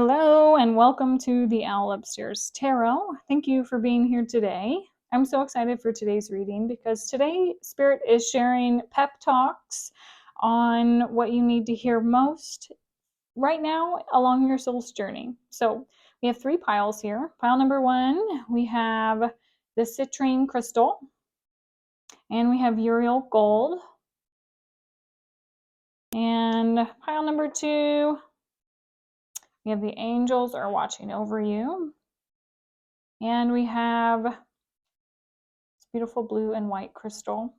Hello and welcome to the Owl Upstairs Tarot. Thank you for being here today. I'm so excited for today's reading because today Spirit is sharing pep talks on what you need to hear most right now along your soul's journey. So we have three piles here. Pile number one, we have the citrine crystal, and we have Uriel gold. And pile number two, we have the angels are watching over you. And we have this beautiful blue and white crystal.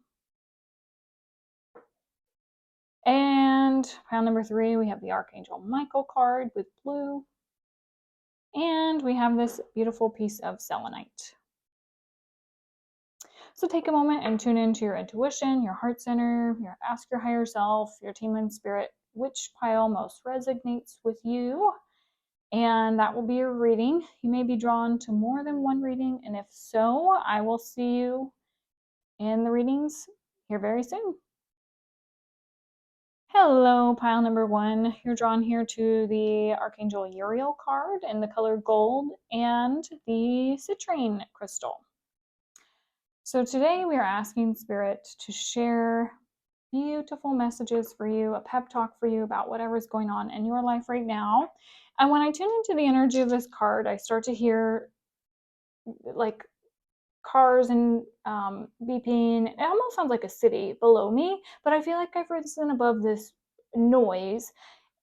And pile number three, we have the Archangel Michael card with blue. And we have this beautiful piece of selenite. So take a moment and tune into your intuition, your heart center, ask your higher self, your team and spirit, which pile most resonates with you. And that will be your reading. You may be drawn to more than one reading, and if so, I will see you in the readings here very soon. Hello, pile number one. You're drawn here to the Archangel Uriel card in the color gold and the citrine crystal. So today we are asking Spirit to share beautiful messages for you, a pep talk for you about whatever's going on in your life right now. And when I tune into the energy of this card, I start to hear like cars and beeping. It almost sounds like a city below me, but I feel like I've risen above this noise.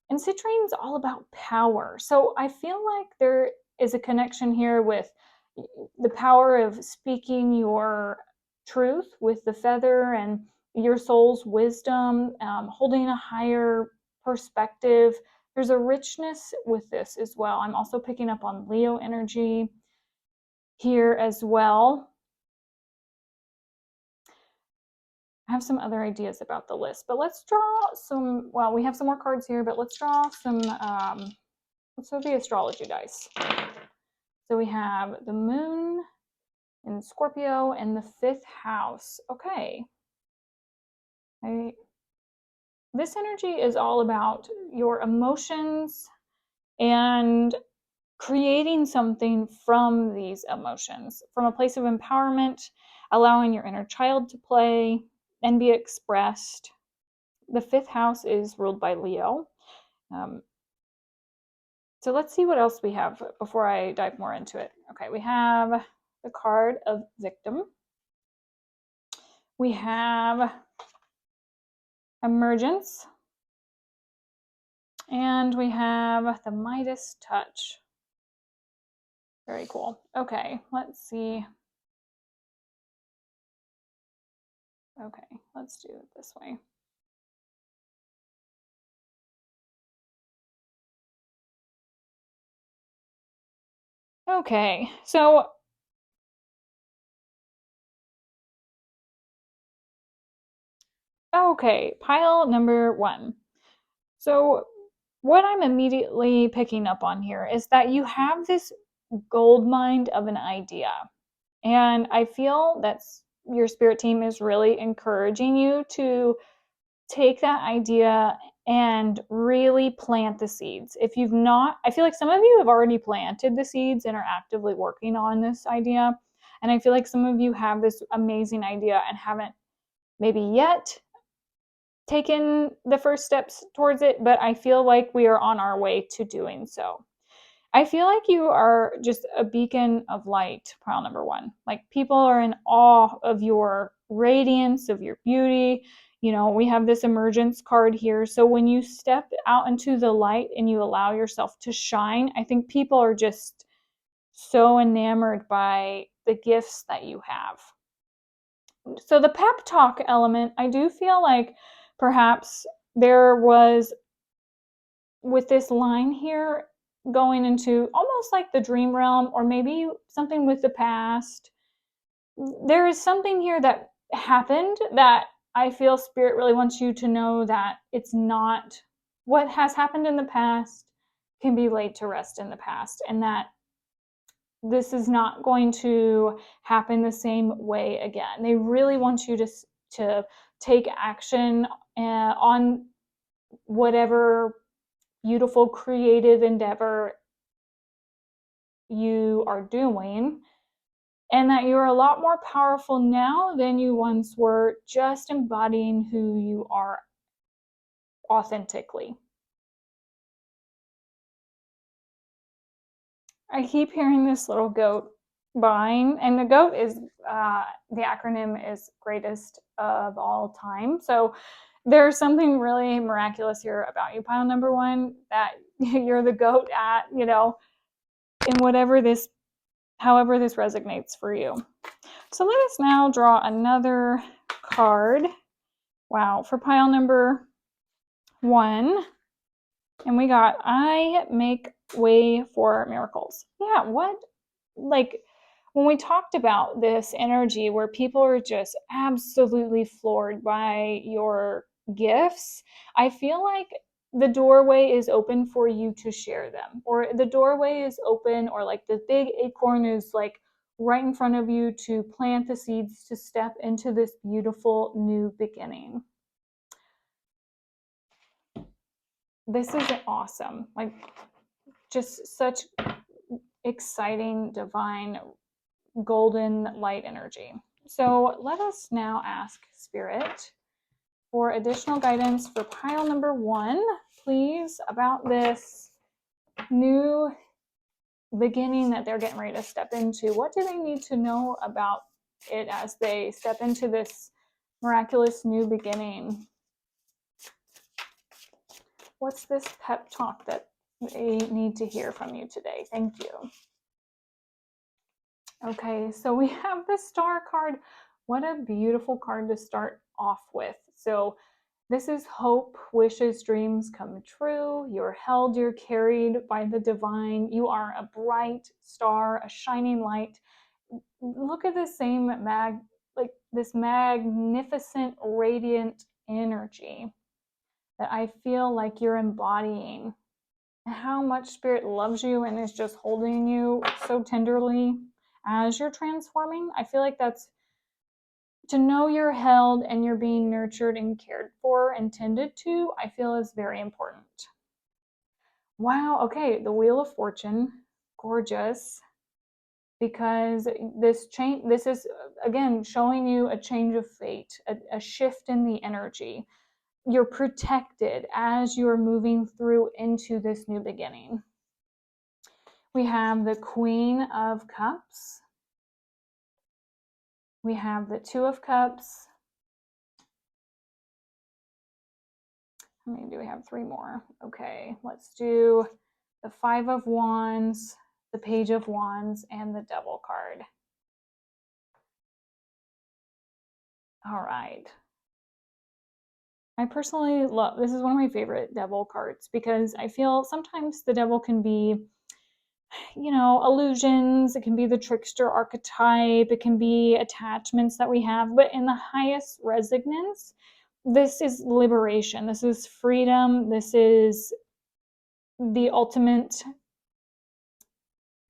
And citrine's all about power. So I feel like there is a connection here with the power of speaking your truth with the feather and your soul's wisdom, holding a higher perspective. There's a richness with this as well. I'm also picking up on Leo energy here as well. I have some other ideas about the list, but let's draw some, well, we have some more cards here, but let's draw some, let's throw the astrology dice. So we have the moon in Scorpio and the fifth house. Okay. This energy is all about your emotions and creating something from these emotions, from a place of empowerment, allowing your inner child to play and be expressed. The fifth house is ruled by Leo. So let's see what else we have before I dive more into it. Okay, we have the card of victim. We have emergence. And we have the Midas touch. Very cool. Okay, let's see. Okay, let's do it this way. Okay, so pile number one. So what I'm immediately picking up on here is that you have this gold mine of an idea. And I feel that your spirit team is really encouraging you to take that idea and really plant the seeds. If you've not, I feel like some of you have already planted the seeds and are actively working on this idea. And I feel like some of you have this amazing idea and haven't maybe yet taken the first steps towards it, but I feel like we are on our way to doing so. I feel like you are just a beacon of light, pile number one. Like people are in awe of your radiance, of your beauty. You know, we have this emergence card here. So when you step out into the light and you allow yourself to shine, I think people are just so enamored by the gifts that you have. So the pep talk element, I do feel like perhaps there was, with this line here, going into almost like the dream realm or maybe something with the past. There is something here that happened that I feel Spirit really wants you to know that it's not what has happened in the past can be laid to rest in the past, and that this is not going to happen the same way again. They really want you to take action on whatever beautiful creative endeavor you are doing, and that you're a lot more powerful now than you once were, just embodying who you are authentically. I keep hearing this little goat buying, and the goat is the acronym is greatest of all time. So there's something really miraculous here about you, pile number one, that you're the goat at, in whatever this, however this resonates for you. So let us now draw another card. Wow, for pile number one. And we got, I make way for miracles. Yeah, what? Like, when we talked about this energy where people are just absolutely floored by your gifts, I feel like the doorway is open for you to share them, or the doorway is open, or like the big acorn is like right in front of you to plant the seeds to step into this beautiful new beginning. This is awesome. Like, just such exciting, divine, golden light energy. So let us now ask Spirit for additional guidance for pile number one, please, about this new beginning that they're getting ready to step into. What do they need to know about it as they step into this miraculous new beginning? What's this pep talk that they need to hear from you today? Thank you. Okay, so we have the Star card. What a beautiful card to start off with. So this is hope, wishes, dreams come true. You're held, you're carried by the divine. You are a bright star, a shining light. Look at the same like this magnificent, radiant energy that I feel like you're embodying. How much Spirit loves you and is just holding you so tenderly as you're transforming. I feel like that's, to know you're held and you're being nurtured and cared for and tended to, I feel is very important. Wow, okay, the Wheel of Fortune, gorgeous, because this is again showing you a change of fate, a shift in the energy. You're protected as you're moving through into this new beginning. We have the Queen of Cups. We have the Two of Cups. How many do we have? Three more. Okay, let's do the Five of Wands, the Page of Wands, and the Devil card. All right. I personally love, this is one of my favorite Devil cards because I feel sometimes the Devil can be, illusions. It can be the trickster archetype. It can be attachments that we have. But in the highest resonance, this is liberation. This is freedom. This is the ultimate,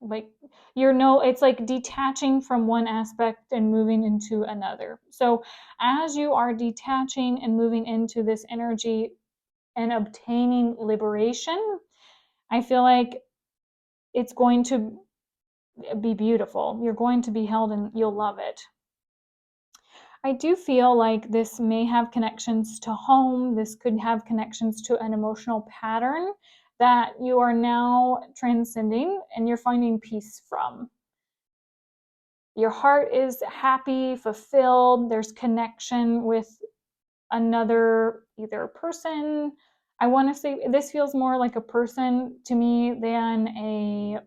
like, it's like detaching from one aspect and moving into another. So as you are detaching and moving into this energy and obtaining liberation, I feel like it's going to be beautiful. You're going to be held and you'll love it. I do feel like this may have connections to home. This could have connections to an emotional pattern that you are now transcending and you're finding peace from. Your heart is happy, fulfilled. There's connection with another, either person. I want to say this feels more like a person to me than a,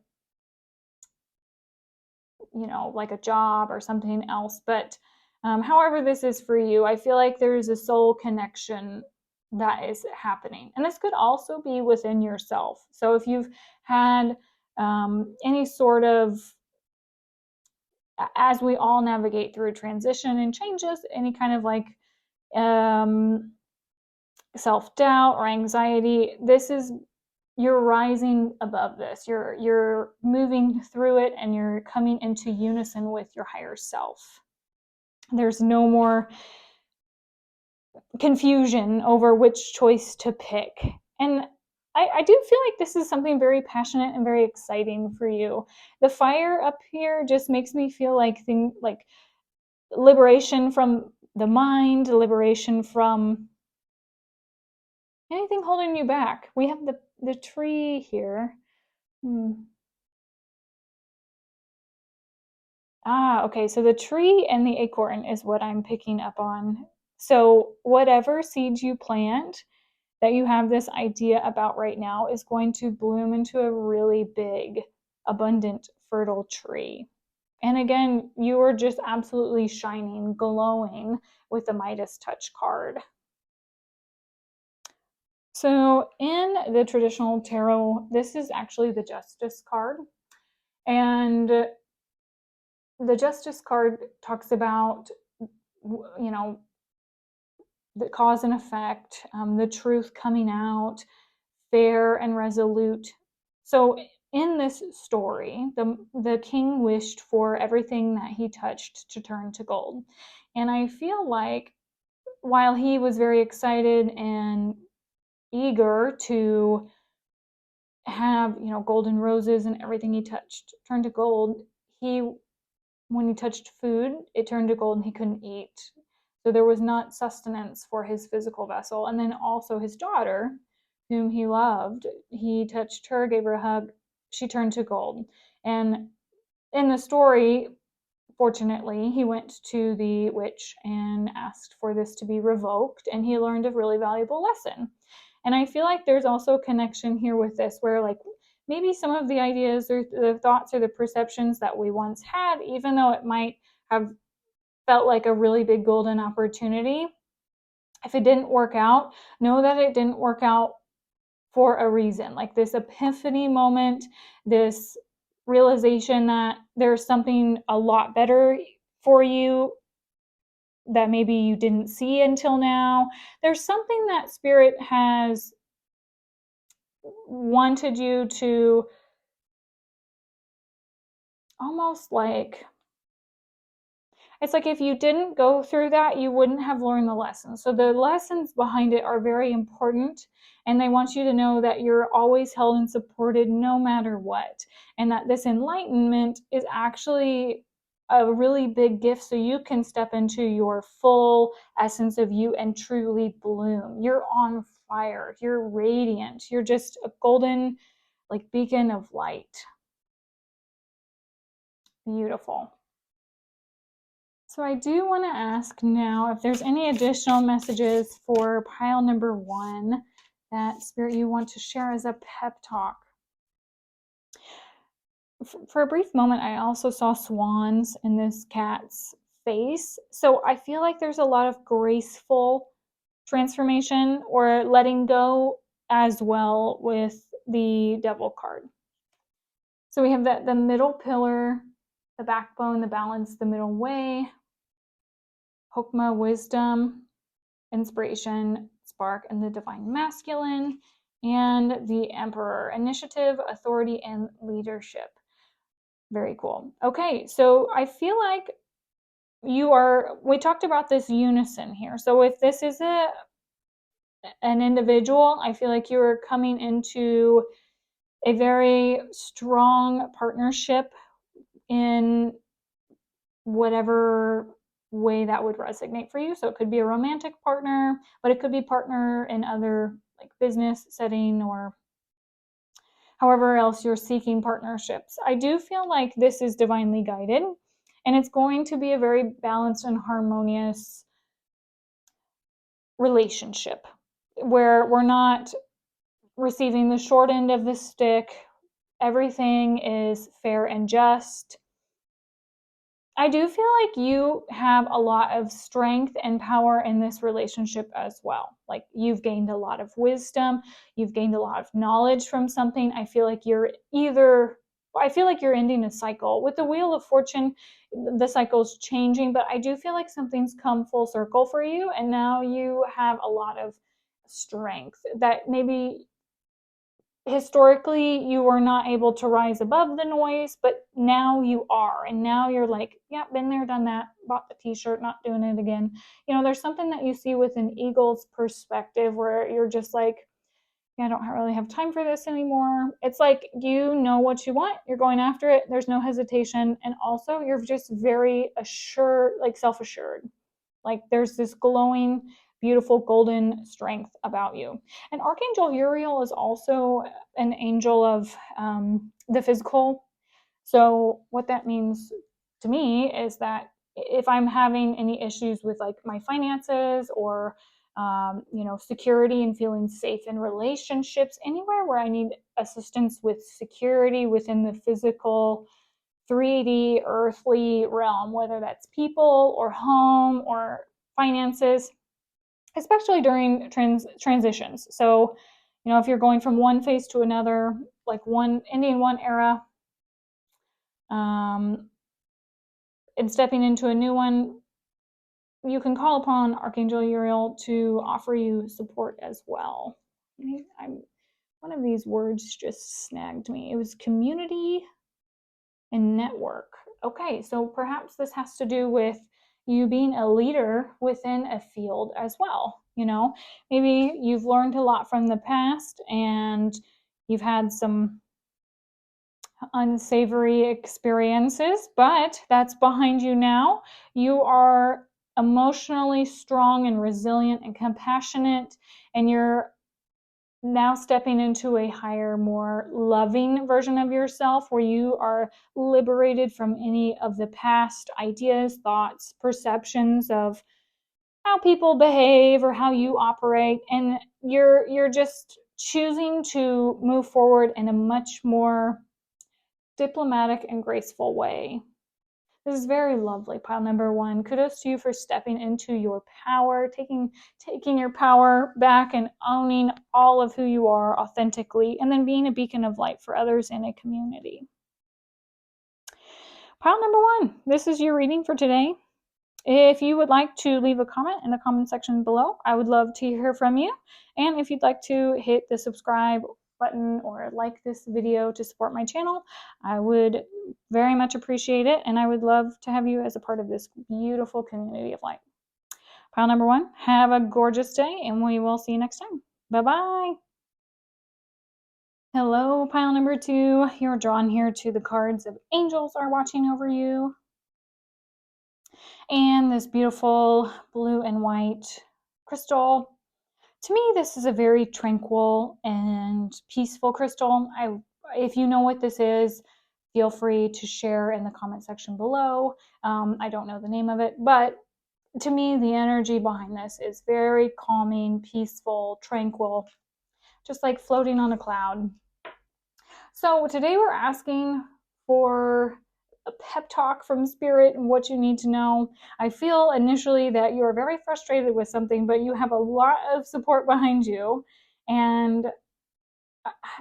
like a job or something else. But however this is for you, I feel like there's a soul connection that is happening. And this could also be within yourself. So if you've had any sort of, as we all navigate through transition and changes, any kind of like self-doubt or anxiety, you're rising above this. You're moving through it and you're coming into unison with your higher self. There's no more confusion over which choice to pick. And I do feel like this is something very passionate and very exciting for you. The fire up here just makes me feel like liberation from the mind, liberation from anything holding you back. We have the tree here. Hmm. Okay. So the tree and the acorn is what I'm picking up on. So whatever seeds you plant that you have this idea about right now is going to bloom into a really big, abundant, fertile tree. And again, you are just absolutely shining, glowing with the Midas Touch card. So in the traditional tarot, this is actually the Justice card. And the Justice card talks about, the cause and effect, the truth coming out, fair and resolute. So in this story, the king wished for everything that he touched to turn to gold. And I feel like while he was very excited and eager to have, golden roses and everything he touched turn to gold, he when he touched food, it turned to gold and he couldn't eat. So there was not sustenance for his physical vessel. And then also his daughter, whom he loved, he touched her, gave her a hug, she turned to gold. And in the story, fortunately, he went to the witch and asked for this to be revoked, and he learned a really valuable lesson. And I feel like there's also a connection here with this where, like, maybe some of the ideas or the thoughts or the perceptions that we once had, even though it might have felt like a really big golden opportunity, if it didn't work out, know that it didn't work out for a reason. Like this epiphany moment, this realization that there's something a lot better for you that maybe you didn't see until now. There's something that spirit has wanted you to almost like, it's like if you didn't go through that, you wouldn't have learned the lessons. So the lessons behind it are very important, and they want you to know that you're always held and supported no matter what, and that this enlightenment is actually a really big gift so you can step into your full essence of you and truly bloom. You're on fire. You're radiant. You're just a golden like beacon of light. Beautiful. So I do want to ask now if there's any additional messages for pile number 1 that Spirit you want to share as a pep talk. For a brief moment, I also saw swans in this cat's face. So I feel like there's a lot of graceful transformation or letting go as well with the Devil card. So we have the middle pillar, the backbone, the balance, the middle way, Hokmah, wisdom, inspiration, spark, and the divine masculine, and the emperor, initiative, authority, and leadership. Very cool. Okay, so I feel like we talked about this unison here. So if this is an individual, I feel like you're coming into a very strong partnership in whatever way that would resonate for you. So it could be a romantic partner, but it could be partner in other like business setting or however else you're seeking partnerships. I do feel like this is divinely guided, and it's going to be a very balanced and harmonious relationship where we're not receiving the short end of the stick. Everything is fair and just. I do feel like you have a lot of strength and power in this relationship as well. Like you've gained a lot of wisdom, you've gained a lot of knowledge from something. I feel like you're ending a cycle. With the Wheel of Fortune, the cycle's changing, but I do feel like something's come full circle for you, and now you have a lot of strength that maybe historically you were not able to rise above the noise, but now you are. And now you're like, yeah, been there, done that, bought the t-shirt, not doing it again. There's something that you see with an eagle's perspective where you're just like, I don't really have time for this anymore. It's like you know what you want, you're going after it, there's no hesitation, and also you're just very assured, like self-assured. Like there's this glowing, beautiful golden strength about you. And Archangel Uriel is also an angel of the physical. So what that means to me is that if I'm having any issues with like my finances or security and feeling safe in relationships, anywhere where I need assistance with security within the physical 3D earthly realm, whether that's people or home or finances, especially during transitions. So, if you're going from one phase to another, like one ending one era, and stepping into a new one, you can call upon Archangel Uriel to offer you support as well. One of these words just snagged me. It was community and network. Okay, so perhaps this has to do with you being a leader within a field as well. Maybe you've learned a lot from the past and you've had some unsavory experiences, but that's behind you now. You are emotionally strong and resilient and compassionate, and you're now stepping into a higher, more loving version of yourself where you are liberated from any of the past ideas, thoughts, perceptions of how people behave or how you operate, and you're just choosing to move forward in a much more diplomatic and graceful way. This is very lovely, pile number one. Kudos to you for stepping into your power, taking your power back and owning all of who you are authentically, and then being a beacon of light for others in a community. Pile number one, this is your reading for today. If you would like to leave a comment in the comment section below, I would love to hear from you. And if you'd like to hit the subscribe button or like this video to support my channel, I would very much appreciate it. And I would love to have you as a part of this beautiful community of light. Pile number one, have a gorgeous day and we will see you next time. Bye-bye. Hello, pile number two. You're drawn here to the cards of angels are watching over you. And this beautiful blue and white crystal. To me, this is a very tranquil and peaceful crystal. If you know what this is, feel free to share in the comment section below. I don't know the name of it, but to me, the energy behind this is very calming, peaceful, tranquil, just like floating on a cloud. So today we're asking for a pep talk from spirit and what you need to know. I feel initially that you are very frustrated with something, but you have a lot of support behind you. And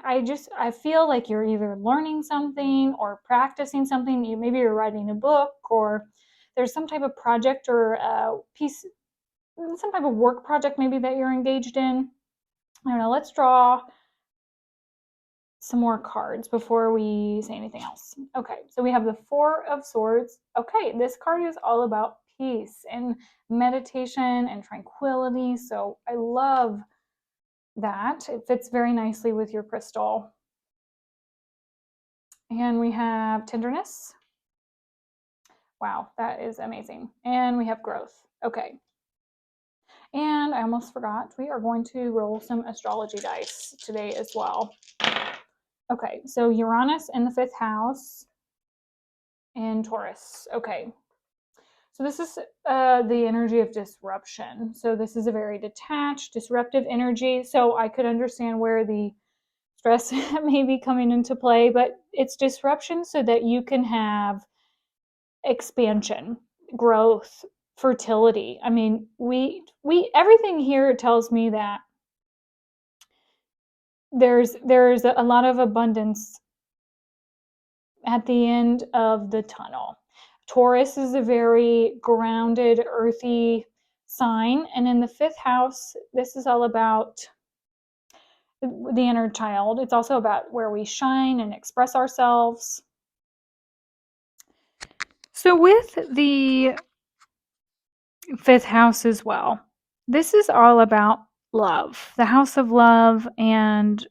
I feel like you're either learning something or practicing something. Maybe you're writing a book, or there's some type of project or piece, some type of work project maybe that you're engaged in. I don't know. Let's draw some more cards before we say anything else. Okay, so we have the Four of Swords. Okay, this card is all about peace and meditation and tranquility. So I love that. It fits very nicely with your crystal. And we have tenderness. Wow, that is amazing. And we have growth. Okay. And I almost forgot, we are going to roll some astrology dice today as well. Okay, so Uranus in the 5th house and Taurus. Okay, so this is the energy of disruption. So this is a very detached, disruptive energy. So I could understand where the stress may be coming into play, but it's disruption so that you can have expansion, growth, fertility. I mean, we everything here tells me that there's a lot of abundance at the end of the tunnel. Taurus is a very grounded, earthy sign. And in the 5th house, this is all about the inner child. It's also about where we shine and express ourselves. So with the 5th house as well, this is all about love, the house of love and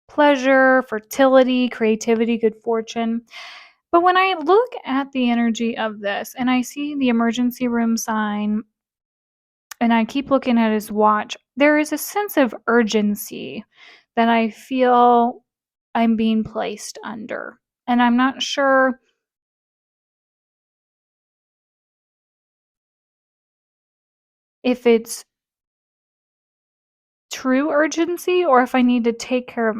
pleasure, fertility, creativity, good fortune. But when I look at the energy of this and I see the emergency room sign and I keep looking at his watch, there is a sense of urgency that I feel I'm being placed under. And I'm not sure if it's true urgency or if I need to take care of.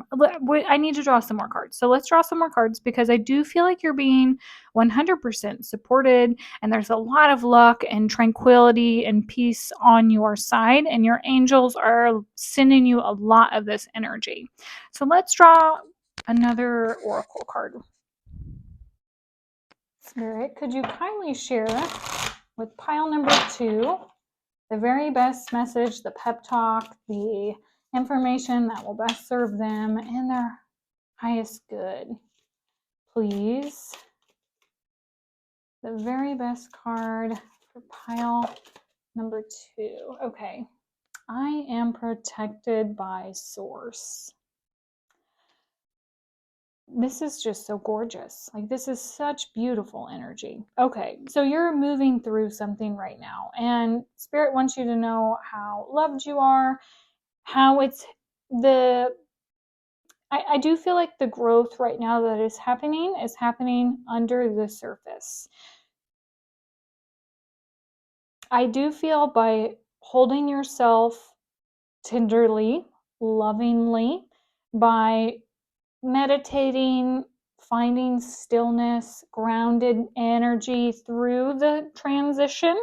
I need to draw some more cards. So let's draw some more cards because I do feel like you're being 100% supported and there's a lot of luck and tranquility and peace on your side, and your angels are sending you a lot of this energy. So let's draw another oracle card. Spirit, could you kindly share with pile number 2 the very best message, the pep talk, the information that will best serve them and their highest good? Please. The very best card for pile number 2. Okay. I am protected by Source. This is just so gorgeous. Like, this is such beautiful energy. Okay, so you're moving through something right now, and Spirit wants you to know how loved you are, how it's the I do feel like the growth right now that is happening under the surface. I do feel by holding yourself tenderly, lovingly, by meditating, finding stillness, grounded energy through the transition,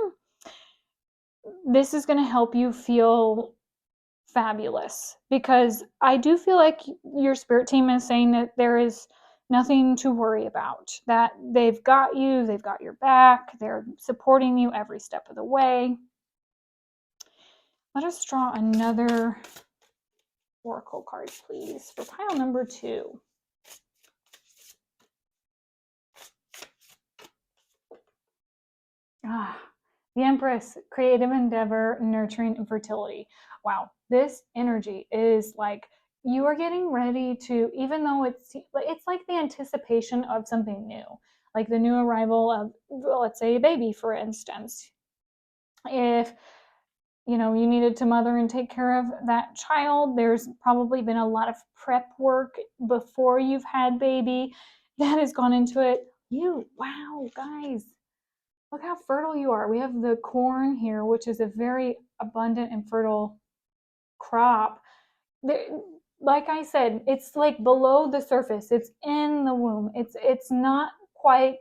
this is going to help you feel fabulous, because I do feel like your spirit team is saying that there is nothing to worry about, that they've got you, they've got your back, they're supporting you every step of the way. Let us draw another oracle card, please, for pile number 2. The Empress, creative endeavor, nurturing, and fertility. Wow, this energy is like you are getting ready to, even though it's like the anticipation of something new, like the new arrival of, let's say, a baby, for instance. If you needed to mother and take care of that child, there's probably been a lot of prep work before you've had baby that has gone into it. Wow, guys, look how fertile you are. We have the corn here, which is a very abundant and fertile crop. Like I said, it's like below the surface. It's in the womb. It's not quite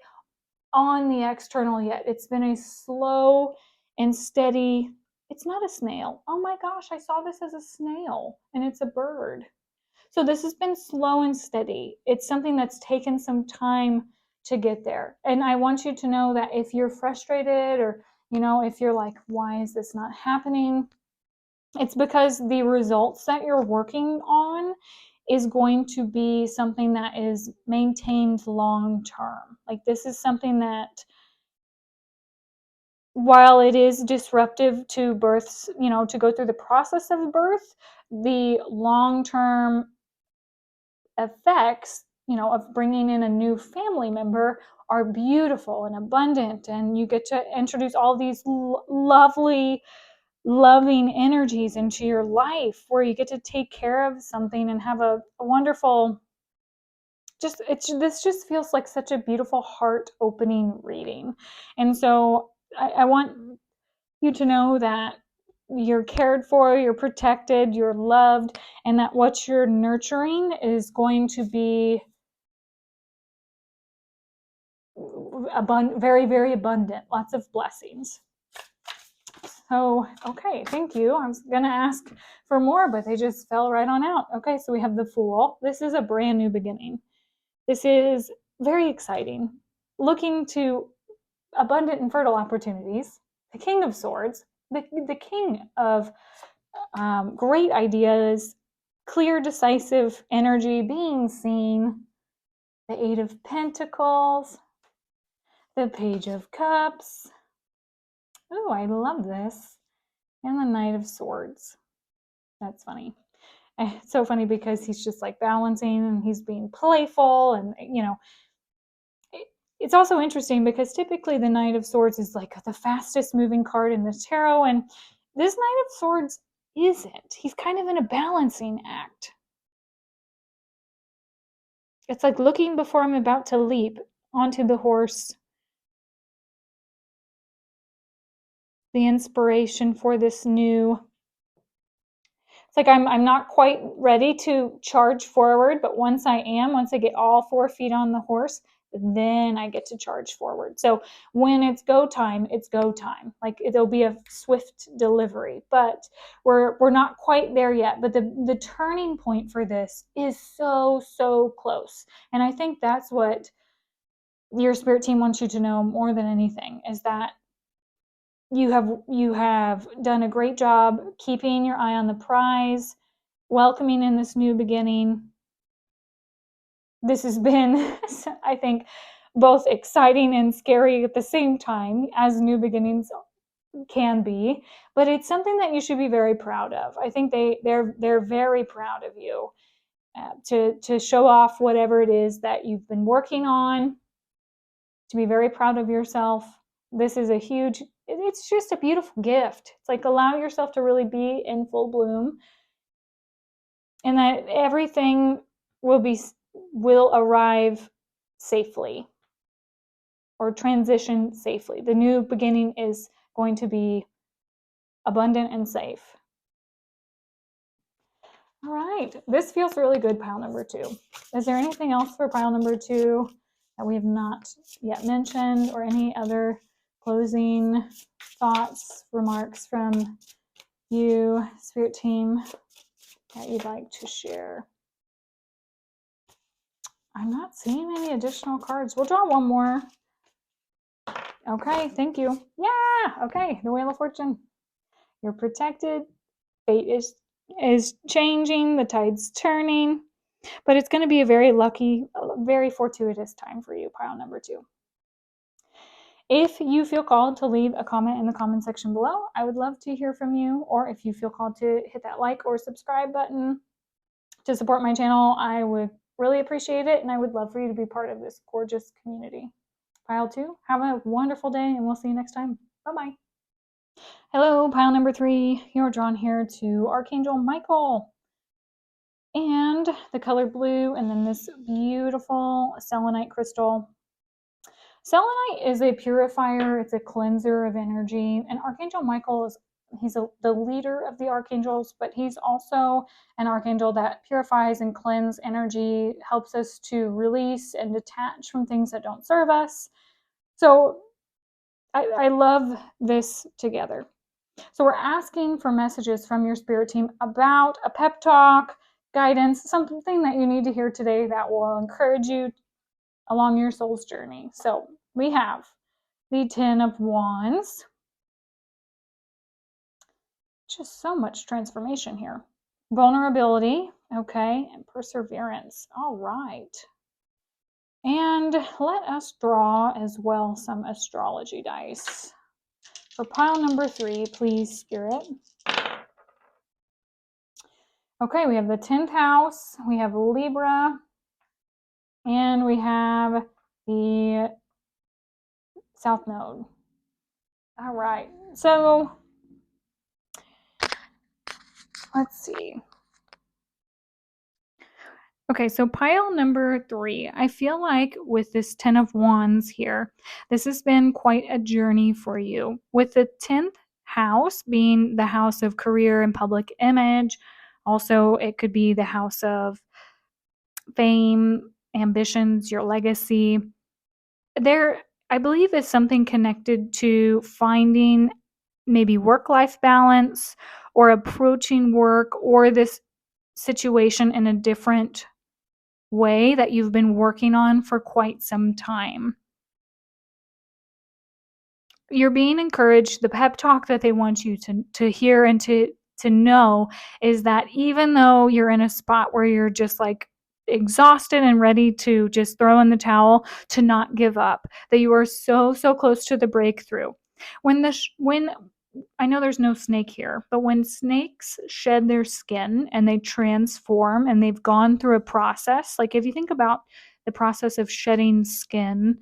on the external yet. It's been a slow and steady. It's not a snail. Oh my gosh, I saw this as a snail, and it's a bird. So this has been slow and steady. It's something that's taken some time to get there. And I want you to know that if you're frustrated, or, if you're like, why is this not happening? It's because the results that you're working on is going to be something that is maintained long term. Like, this is something that, while it is disruptive to births, to go through the process of birth, the long term effects, of bringing in a new family member are beautiful and abundant, and you get to introduce all these lovely, loving energies into your life, where you get to take care of something and have a wonderful, this just feels like such a beautiful heart opening reading. And so I want you to know that you're cared for, you're protected, you're loved, and that what you're nurturing is going to be very, very abundant, lots of blessings. So, okay, thank you. I was going to ask for more, but they just fell right on out. Okay, so we have the Fool. This is a brand new beginning. This is very exciting. Looking to abundant and fertile opportunities. The King of Swords, the king of great ideas, clear, decisive energy being seen. The Eight of Pentacles, the Page of Cups. Oh, I love this. And the Knight of Swords. That's funny. It's so funny because he's just like balancing and he's being playful, and it's also interesting because typically the Knight of Swords is like the fastest moving card in the tarot, and this Knight of Swords isn't. He's kind of in a balancing act. It's like looking before I'm about to leap onto the horse. The inspiration for this new. It's like I'm not quite ready to charge forward, but once I get all 4 feet on the horse, then I get to charge forward. So when it's go time, it's go time. Like it'll be a swift delivery, but we're not quite there yet. But the turning point for this is so close. And I think that's what your spirit team wants you to know more than anything, is that you have done a great job keeping your eye on the prize, welcoming in this new beginning. This has been, I think, both exciting and scary at the same time, as new beginnings can be, but it's something that you should be very proud of. I think they're very proud of you, to show off whatever it is that you've been working on, to be very proud of yourself. This is it's just a beautiful gift. It's like, allow yourself to really be in full bloom, and that everything will arrive safely, or transition safely. The new beginning is going to be abundant and safe. All right, this feels really good, pile number 2. Is there anything else for pile number 2 that we have not yet mentioned, or any other closing thoughts, remarks from you, spirit team, that you'd like to share? I'm not seeing any additional cards. We'll draw one more. Okay, thank you. Yeah, okay, the Wheel of Fortune. You're protected. Fate is changing, the tide's turning, but it's going to be a very lucky, very fortuitous time for you, pile number 2. If you feel called to leave a comment in the comment section below, I would love to hear from you. Or if you feel called to hit that like or subscribe button to support my channel, I would really appreciate it, and I would love for you to be part of this gorgeous community. Pile 2, have a wonderful day, and we'll see you next time. Bye-bye. Hello, pile number 3. You're drawn here to Archangel Michael, and the color blue, and then this beautiful selenite crystal. Selenite is a purifier. It's a cleanser of energy, and Archangel Michael he's the leader of the archangels, but he's also an archangel that purifies and cleanses energy, helps us to release and detach from things that don't serve us. So I love this together. So we're asking for messages from your spirit team about a pep talk, guidance, something that you need to hear today that will encourage you along your soul's journey. So we have the 10 of Wands. Just so much transformation here. Vulnerability, okay, and perseverance. All right. And let us draw as well some astrology dice. For pile number 3, please, Spirit. Okay, we have the 10th house, we have Libra, and we have the South Node. All right, so let's see. Okay, so pile number 3, I feel like with this 10 of Wands here, this has been quite a journey for you. With the 10th house being the house of career and public image, also it could be the house of fame, ambitions, your legacy. There, I believe, is something connected to finding maybe work-life balance, or approaching work or this situation in a different way that you've been working on for quite some time. You're being encouraged. The pep talk that they want you to hear and to know is that even though you're in a spot where you're just like exhausted and ready to just throw in the towel, to not give up, that you are so close to the breakthrough. When I know there's no snake here, but when snakes shed their skin and they transform and they've gone through a process, like if you think about the process of shedding skin,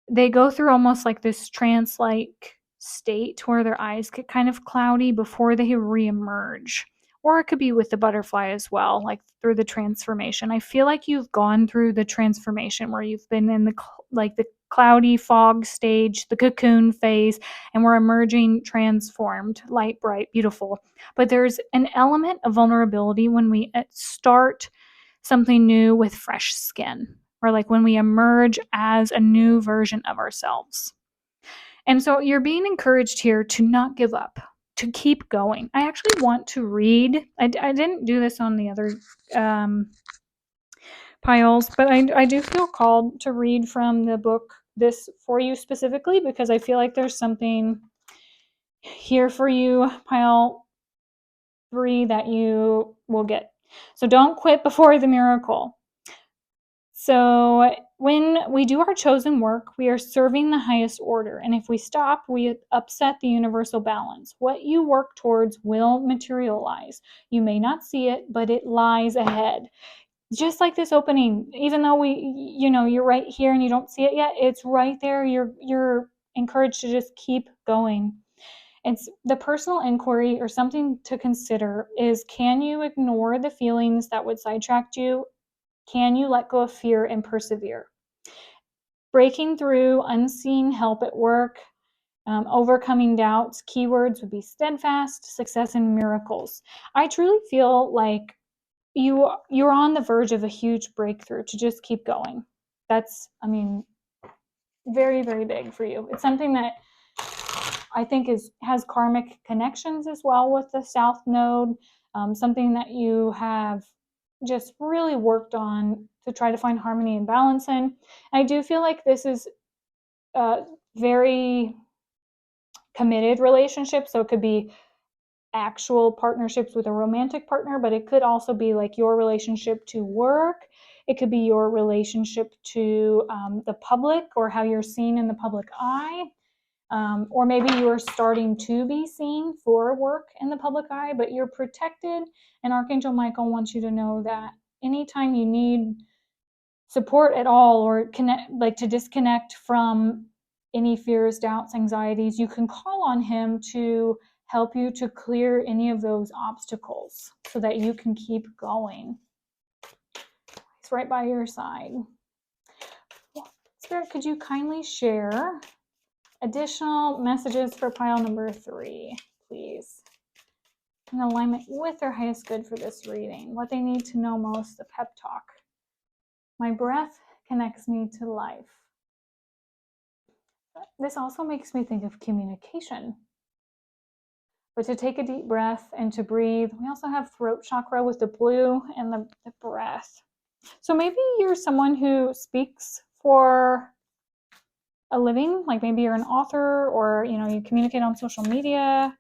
they go through almost like this trance-like state where their eyes get kind of cloudy before they reemerge. Or it could be with the butterfly as well, like through the transformation. I feel like you've gone through the transformation where you've been in the like the cloudy fog stage, the cocoon phase, and we're emerging transformed, light, bright, beautiful. But there's an element of vulnerability when we start something new with fresh skin, or like when we emerge as a new version of ourselves. And so you're being encouraged here to not give up, to keep going. I actually want to read, I didn't do this on the other piles, but I do feel called to read from the book this for you specifically because I feel like there's something here for you, pile 3, that you will get. So don't quit before the miracle. So when we do our chosen work, we are serving the highest order. And if we stop, we upset the universal balance. What you work towards will materialize. You may not see it, but it lies ahead. Just like this opening, even though you're right here and you don't see it yet, it's right there. You're encouraged to just keep going. It's the personal inquiry, or something to consider, is can you ignore the feelings that would sidetrack you? Can you let go of fear and persevere? Breaking through unseen help at work, overcoming doubts. Keywords would be steadfast, success, and miracles. I truly feel like you're on the verge of a huge breakthrough to just keep going. That's, very, very big for you. It's something that I think has karmic connections as well with the South Node, something that you have just really worked on to try to find harmony and balance in. I do feel like this is a very committed relationship, so it could be actual partnerships with a romantic partner, but it could also be like your relationship to work. It could be your relationship to the public, or how you're seen in the public eye. Or maybe you are starting to be seen for work in the public eye, but you're protected. And Archangel Michael wants you to know that anytime you need support at all, or to disconnect from any fears, doubts, anxieties, you can call on him to help you to clear any of those obstacles so that you can keep going. He's right by your side. Spirit, could you kindly share additional messages for pile number 3, please? In alignment with their highest good for this reading. What they need to know most, the pep talk. My breath connects me to life. This also makes me think of communication. But to take a deep breath and to breathe. We also have throat chakra with the blue and the breath. So maybe you're someone who speaks for a living, like maybe you're an author, or you communicate on social media.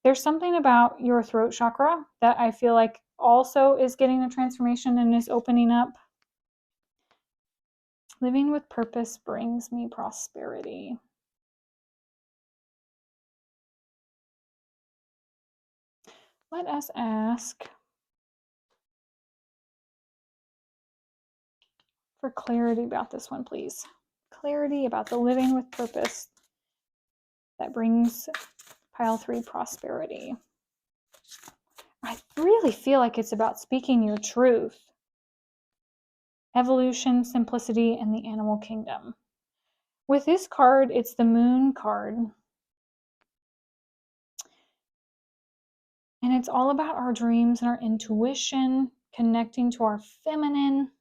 There's something about your throat chakra that I feel like also is getting a transformation and is opening up. Living with purpose brings me prosperity. Let us ask for clarity about this one, please. Clarity about the living with purpose that brings pile 3 prosperity. I really feel like it's about speaking your truth. Evolution, simplicity, and the animal kingdom. With this card, it's the Moon card. And it's all about our dreams and our intuition, connecting to our feminine.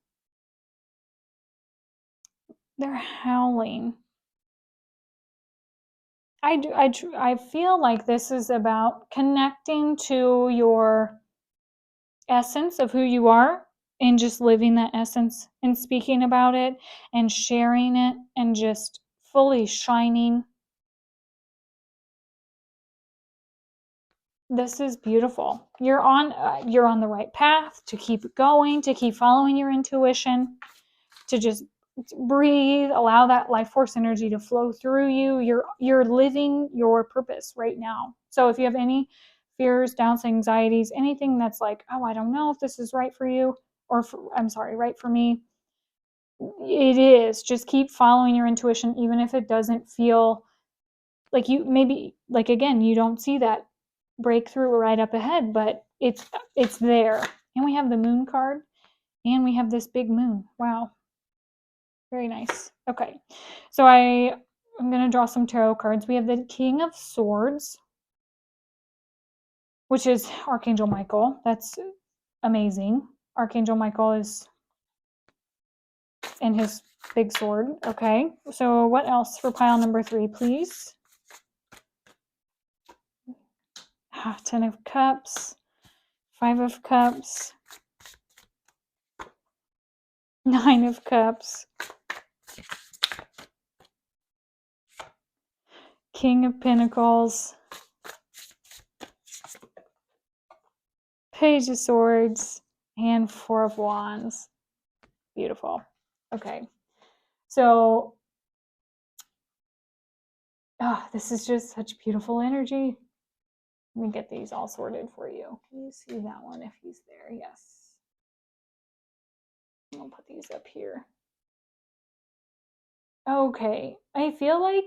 They're howling. I feel like this is about connecting to your essence of who you are, and just living that essence and speaking about it and sharing it and just fully shining. This is beautiful. You're on the right path to keep going, to keep following your intuition, to just breathe, allow that life force energy to flow through you. You're living your purpose right now. So if you have any fears, doubts, anxieties, anything that's like, oh, I don't know if this is right for you, or right for me, it is. Just keep following your intuition, even if it doesn't feel like again, you don't see that breakthrough right up ahead, but it's there. And we have the moon card, and we have this big moon. Wow. Very nice. Okay. So I'm going to draw some tarot cards. We have the King of Swords, which is Archangel Michael. That's amazing. Archangel Michael is in his big sword. Okay. So what else for pile number 3, please? 10 of Cups, 5 of Cups, 9 of Cups, King of Pentacles, Page of Swords, and 4 of Wands. Beautiful. Okay. So, this is just such beautiful energy. Let me get these all sorted for you. Can you see that one if he's there? Yes. I'll put these up here. Okay. I feel like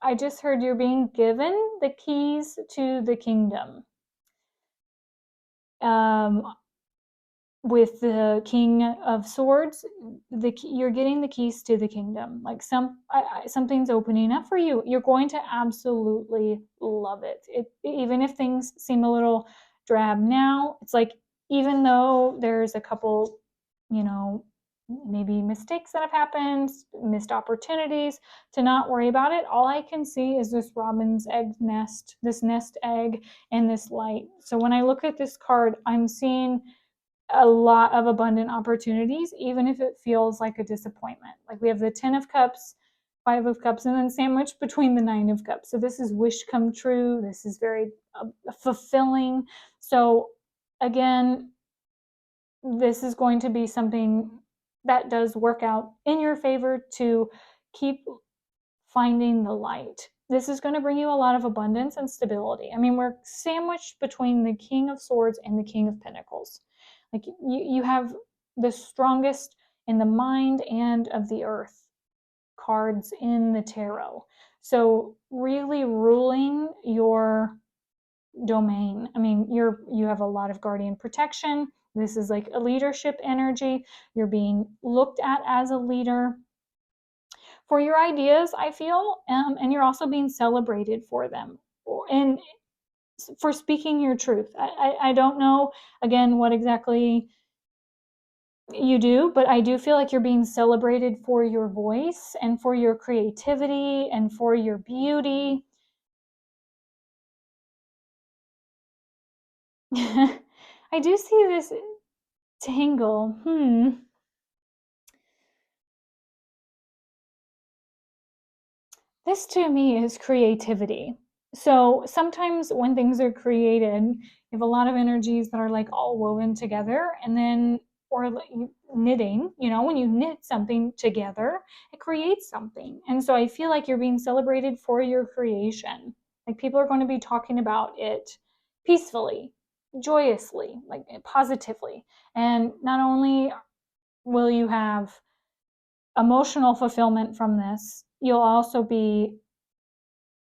I just heard you're being given the keys to the kingdom. With the King of Swords, you're getting the keys to the kingdom. Like something's opening up for you. You're going to absolutely love it. Even if things seem a little drab now, it's like, even though there's a couple, maybe mistakes that have happened, missed opportunities, to not worry about it. All I can see is this robin's egg nest, this nest egg, and this light. So when I look at this card, I'm seeing a lot of abundant opportunities, even if it feels like a disappointment. Like we have the 10 of Cups, 5 of Cups, and then sandwiched between the 9 of Cups. So this is wish come true. This is very fulfilling. So again, this is going to be something that does work out in your favor to keep finding the light. This is going to bring you a lot of abundance and stability. I mean, we're sandwiched between the King of Swords and the King of Pentacles. Like you have the strongest in the mind and of the earth cards in the tarot. So really ruling your domain. I mean, you have a lot of guardian protection. This is like a leadership energy. You're being looked at as a leader for your ideas, I feel, and you're also being celebrated for them and for speaking your truth. I don't know, again, what exactly you do, but I do feel like you're being celebrated for your voice and for your creativity and for your beauty. I do see this tangle. This to me is creativity. So sometimes when things are created, you have a lot of energies that are like all woven together, and then, or knitting, when you knit something together, it creates something. And so I feel like you're being celebrated for your creation. Like people are going to be talking about it peacefully, joyously, like positively. And not only will you have emotional fulfillment from this, you'll also be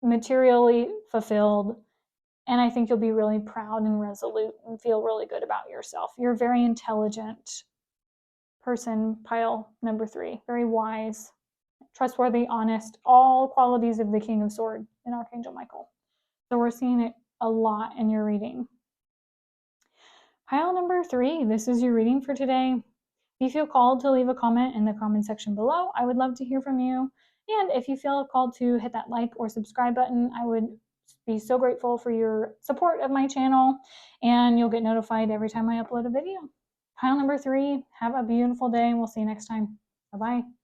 materially fulfilled, and I think you'll be really proud and resolute and feel really good about yourself. You're a very intelligent person, pile number 3. Very wise, trustworthy, honest, all qualities of the King of Swords in Archangel Michael. So we're seeing it a lot in your reading. Pile number 3, this is your reading for today. If you feel called to leave a comment in the comment section below, I would love to hear from you. And if you feel called to hit that like or subscribe button, I would be so grateful for your support of my channel, and you'll get notified every time I upload a video. Pile number 3, have a beautiful day, and we'll see you next time. Bye-bye.